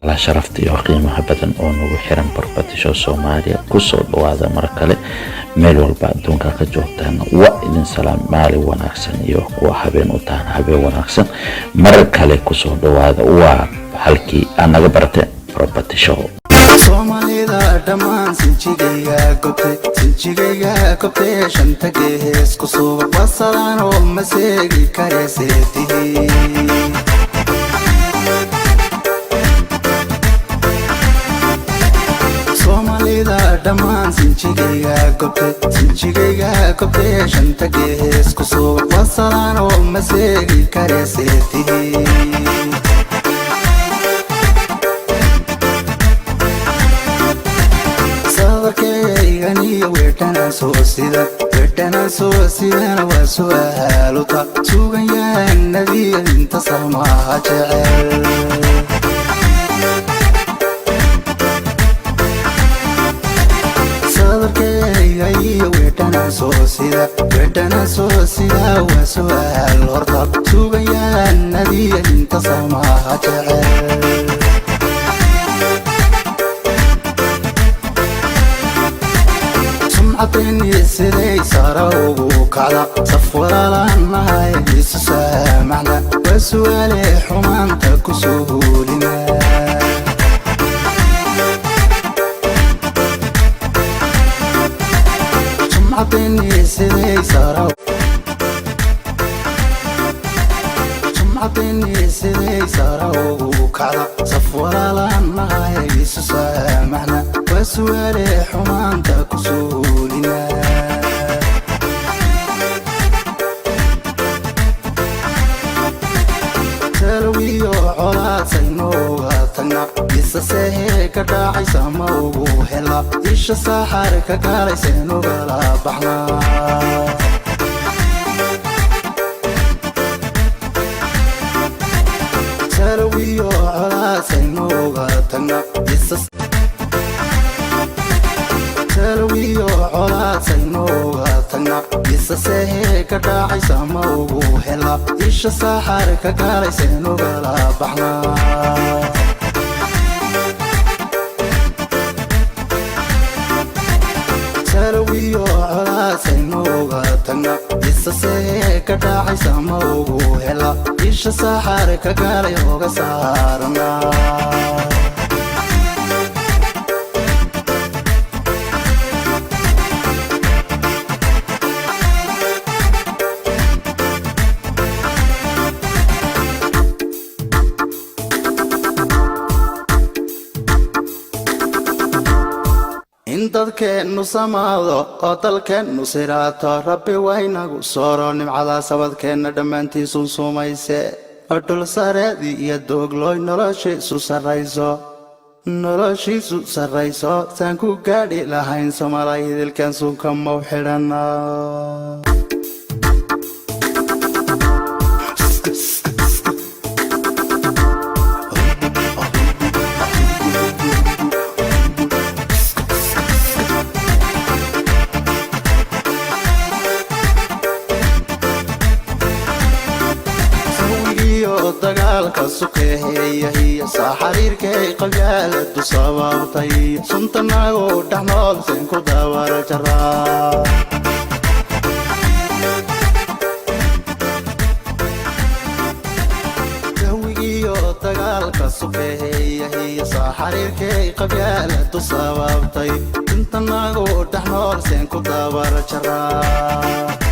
la sharaftii iyo qiimaha badan oo nagu xiran barbatisho Soomaaliya ku soo dhawaada mar kale meel walba adduunka ka joogtaan waa idin salaam maalin wanaagsan iyo kuwa habeen u taan habeen wanaagsan mar kale ku soo dhawaada waa halkii anaga bartay barbatisho Soomaalida dhamaan sinjigayga gobtay shanta gees ku soo wasalaan oo maseegi kareeseetii dhamaan sinjigayga gobtay shanta gees ku soo wasalaan oo maseegi kareeseetii sadarkayganiyo weedhana soo sidana waa su'aaluta suugayaan nabiya inta salmaha jecel weedhana soo sida waa su'aal horta suugayaan nabiya inta salmaha jecel sumcadayni siday sara ugu kacda saf walaalanahay isu saamacna waa su'aale xumaanta ku soo huulina sumcadayni siday sara ugu kacda saf walaalanahay isu saamacna waa su'aale xumaanta ku soo huulina talawiyo colaadsaynooga tagna isa seehee ka dhaacaysa ma ugu hela isha saaxaar ka gaalayseenugala baxna talawiyo colaadsaynooga tagna talawiyo colaadsaynooga tagna isa seehee ka dhaacaysa ma ugu hela isha saaxaar ka gaalayseenugala baxna talawiyo colaadsaynooga tagna isa seehee ka dhaacaysa ma ugu hela isha saaxaar ka gaalay oga saarna dadkeenu samaado oo dalkeenu siraato rabbi waynagu sooro nimcada sabadkeena dhammaantiisun sumayse oo dhul sareedii iyo dooglooy noloshiisu sarrayso saan ku gaadhi lahayn somalay dilkan suunka mau xidhana dagaalka suqeeyahiya saa xariirkay qabyaaladu sababtay suntanagu dhaxnool seen ku daawara jaraa jawigiyo dagaalka suqeeyahiya saa xariirkay qabyaaladu sababtay suntanagu dhaxnool seen ku daawara jaraa